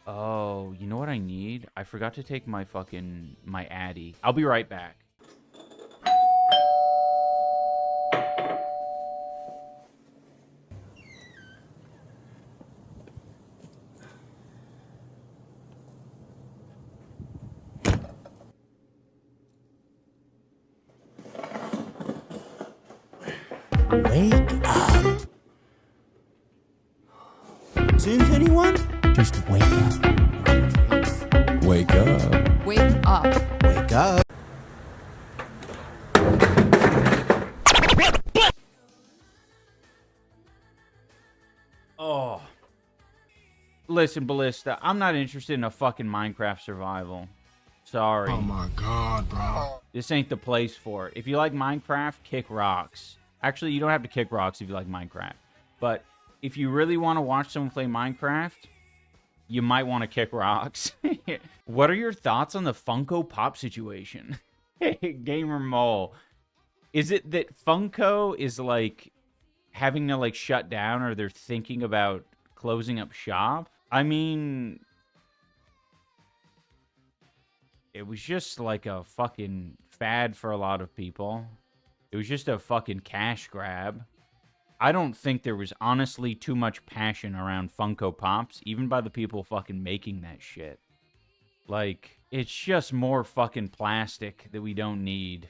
Oh, you know what I need? I forgot to take my Addy. I'll be right back. Wake up. Since anyone? Just wake up. Wake up. Wake up. Wake up. Oh. Listen, Ballista, I'm not interested in a fucking Minecraft survival. Sorry. Oh my god, bro. This ain't the place for it. If you like Minecraft, kick rocks. Actually, you don't have to kick rocks if you like Minecraft. But if you really want to watch someone play Minecraft, you might want to kick rocks. What are your thoughts on the Funko Pop situation? Gamer Mole. Is it that Funko is like having to like shut down, or they're thinking about closing up shop? I mean, it was just like a fucking fad for a lot of people. It was just a fucking cash grab. I don't think there was honestly too much passion around Funko Pops, even by the people fucking making that shit. Like, it's just more fucking plastic that we don't need.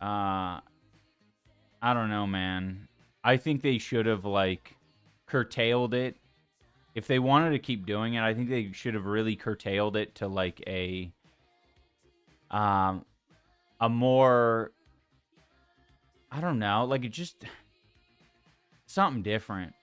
I don't know, man. I think they should have, like, curtailed it. If they wanted to keep doing it, I think they should have really curtailed it to, like, a more, I don't know, like, it just, something different.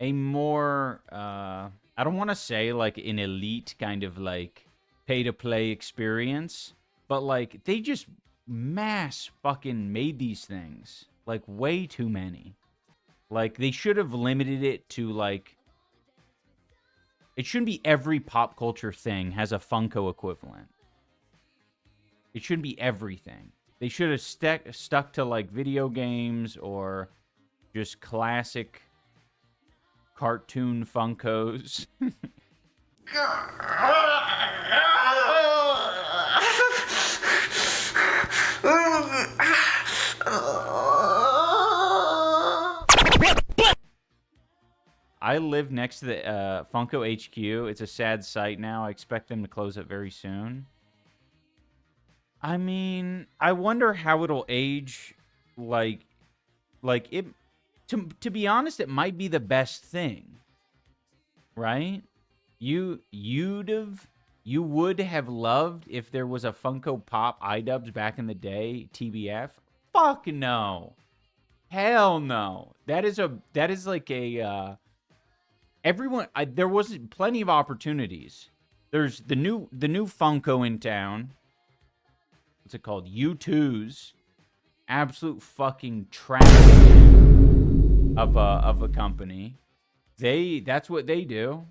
A more, I don't want to say, like, an elite kind of, like, pay-to-play experience, but, like, they just mass fucking made these things. Like, way too many. Like, they should have limited it to, like, it shouldn't be every pop culture thing has a Funko equivalent. It shouldn't be everything. They should have stuck to, like, video games or just classic cartoon Funkos. I live next to the Funko HQ. It's a sad sight now. I expect them to close it very soon. I mean, I wonder how it'll age. Like it. To be honest, it might be the best thing, right? You would have loved if there was a Funko Pop iDubbbz back in the day, TBF. Fuck no, hell no. That is like a everyone. There was plenty of opportunities. There's the new Funko in town. What's it called? YouTooz. Absolute fucking trash of a company. That's what they do.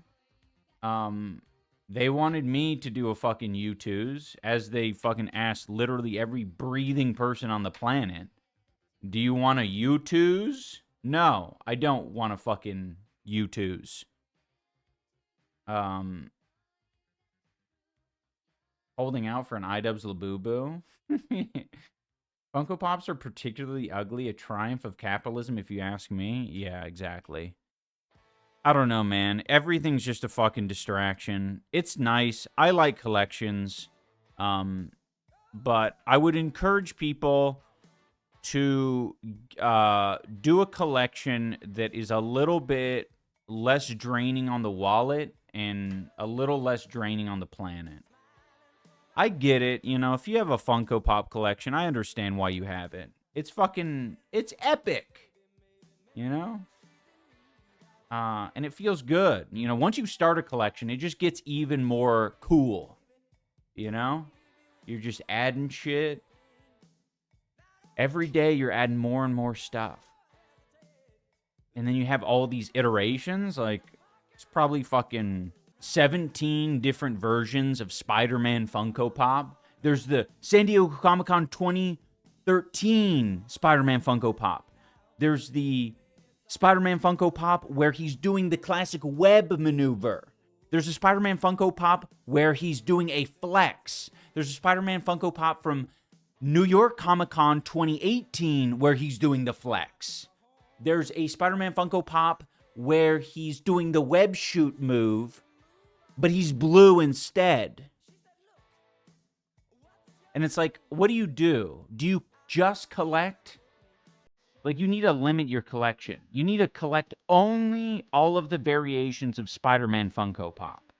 They wanted me to do a fucking YouTooz, as they fucking asked literally every breathing person on the planet. Do you want a YouTooz? No, I don't want a fucking YouTooz. Holding out for an iDubbbz Labubu. Funko Pops are particularly ugly, a triumph of capitalism, if you ask me. Yeah, exactly. I don't know, man. Everything's just a fucking distraction. It's nice. I like collections. But I would encourage people to do a collection that is a little bit less draining on the wallet and a little less draining on the planet. I get it, you know, if you have a Funko Pop collection, I understand why you have it. It's epic, you know? And it feels good. You know, once you start a collection, it just gets even more cool, you know? You're just adding shit. Every day you're adding more and more stuff. And then you have all these iterations, like, it's probably fucking 17 different versions of Spider-Man Funko Pop. There's the San Diego Comic-Con 2013 Spider-Man Funko Pop. There's the Spider-Man Funko Pop where he's doing the classic web maneuver. There's a Spider-Man Funko Pop where he's doing a flex. There's a Spider-Man Funko Pop from New York Comic-Con 2018 where he's doing the flex. There's a Spider-Man Funko Pop where he's doing the web shoot move, but he's blue instead. And it's like, what do you do? Do you just collect? Like, you need to limit your collection. You need to collect only all of the variations of Spider-Man Funko Pop.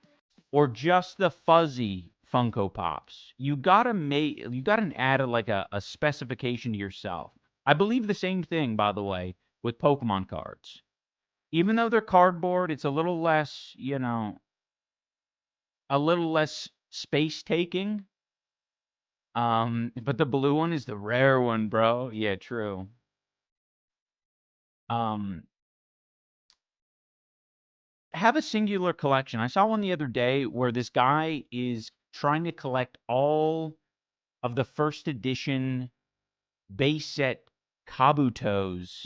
Or just the fuzzy Funko Pops. You gotta add a specification to yourself. I believe the same thing, by the way, with Pokemon cards. Even though they're cardboard, it's a little less, a little less space taking. But the blue one is the rare one, bro. Yeah, true. Have a singular collection. I saw one the other day where this guy is trying to collect all of the first edition base set Kabutos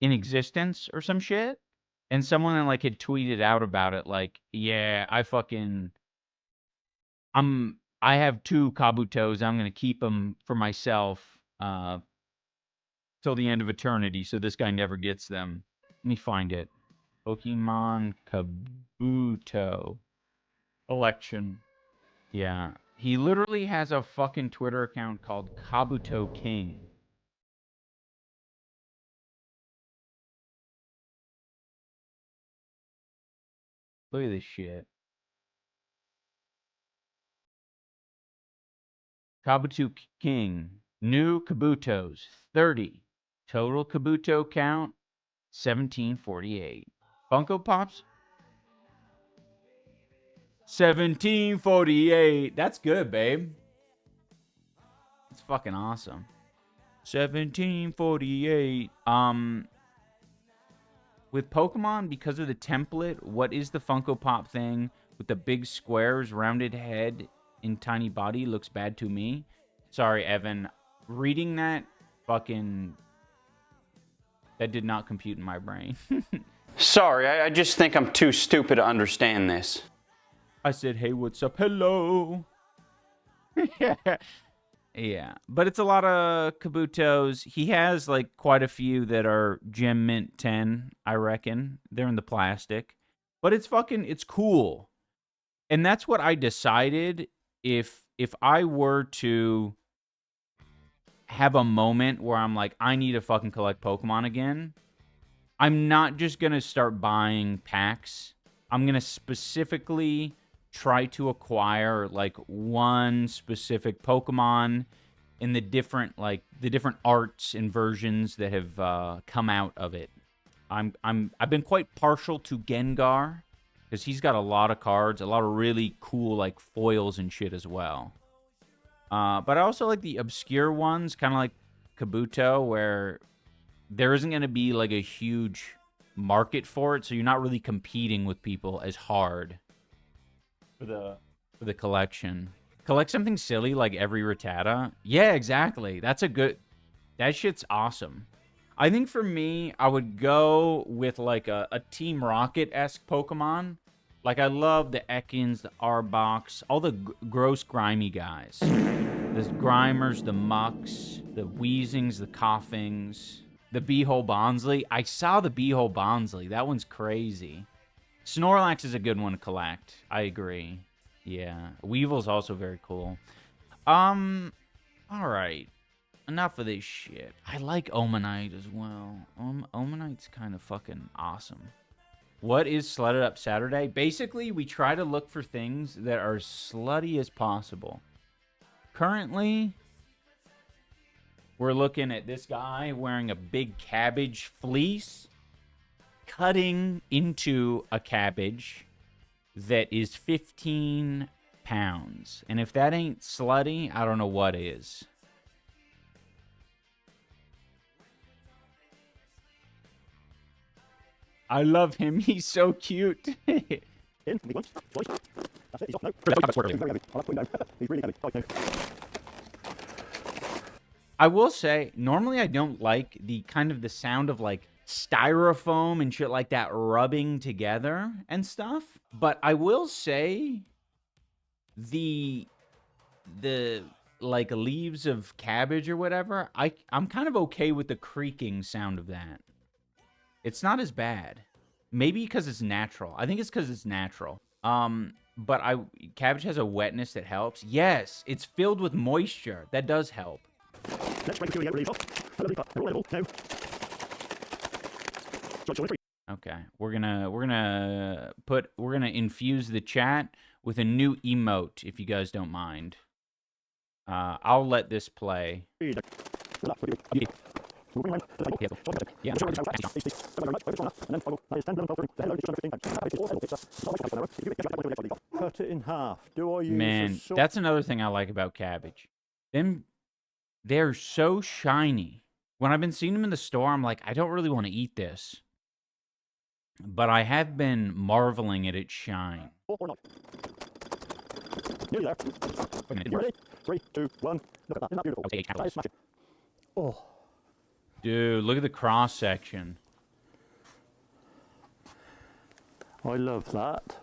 in existence or some shit. And someone like had tweeted out about it, like, yeah, I have 2 Kabutos. I'm gonna keep them for myself till the end of eternity, so this guy never gets them. Let me find it. Pokemon Kabuto collection. Yeah, he literally has a fucking Twitter account called Kabuto King. Look at this shit. Kabuto King. New Kabutos, 30. Total Kabuto count, 1748. Funko Pops? 1748. That's good, babe. That's fucking awesome. 1748. With Pokemon, because of the template, what is the Funko Pop thing with the big squares, rounded head, and tiny body looks bad to me? Sorry, Evan. Reading that, that did not compute in my brain. Sorry, I just think I'm too stupid to understand this. I said, hey, what's up? Hello. Yeah, but it's a lot of Kabutos. He has like quite a few that are Gem Mint 10, I reckon. They're in the plastic. But it's cool. And that's what I decided if I were to have a moment where I'm like, I need to fucking collect Pokemon again, I'm not just going to start buying packs. I'm going to specifically try to acquire like one specific Pokemon in the different arts and versions that have come out of it. I've been quite partial to Gengar because he's got a lot of cards, a lot of really cool like foils and shit as well. But I also like the obscure ones, kind of like Kabuto, where there isn't going to be like a huge market for it, so you're not really competing with people as hard for the collection. Collect something silly like every Rattata. Yeah, exactly. That shit's awesome. I think for me, I would go with like a Team Rocket-esque Pokemon. Like, I love the Ekans, the Arboks, all the gross, grimy guys. The Grimers, the Mucks, the Weezings, the Coughings, the Beehole Bonsley. I saw the Beehole Bonsley. That one's crazy. Snorlax is a good one to collect. I agree. Yeah. Weevil's also very cool. Alright. Enough of this shit. I like Omanite as well. Omanite's kind of fucking awesome. What is Slutted Up Saturday? Basically, we try to look for things that are slutty as possible. Currently, we're looking at this guy wearing a big cabbage fleece, cutting into a cabbage that is 15 pounds. And if that ain't slutty, I don't know what is. I love him. He's so cute. I will say, normally I don't like the sound of like styrofoam and shit like that rubbing together and stuff. But I will say the like leaves of cabbage or whatever, I'm kind of okay with the creaking sound of that. It's not as bad. Maybe because it's natural. I think it's because it's natural. But cabbage has a wetness that helps. Yes, it's filled with moisture. That does help. Okay, we're gonna infuse the chat with a new emote, if you guys don't mind. I'll let this play. Yeah. Cut it in half. Do I use Man, that's another thing I like about cabbage. They're so shiny. When I've been seeing them in the store, I'm like, I don't really want to eat this. But I have been marveling at its shine. Nearly there. You ready? 3, 2, 1. Look at that. Isn't that beautiful? That is smashing. Oh. Dude, look at the cross section. I love that.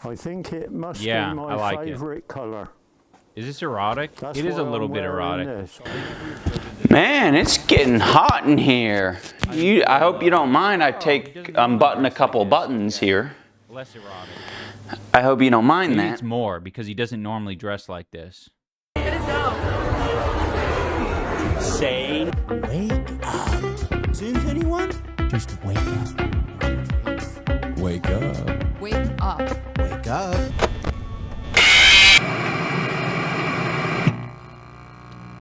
I think it must be my favorite color. Is this erotic? It is a little bit erotic. This. Man, it's getting hot in here. I hope you don't mind. I unbutton a couple buttons here. Less erotic. I hope you don't mind Maybe that. it's more because he doesn't normally dress like this. Say. Wake up. Since anyone? Just wake up. Wake up. Wake up. Wake up.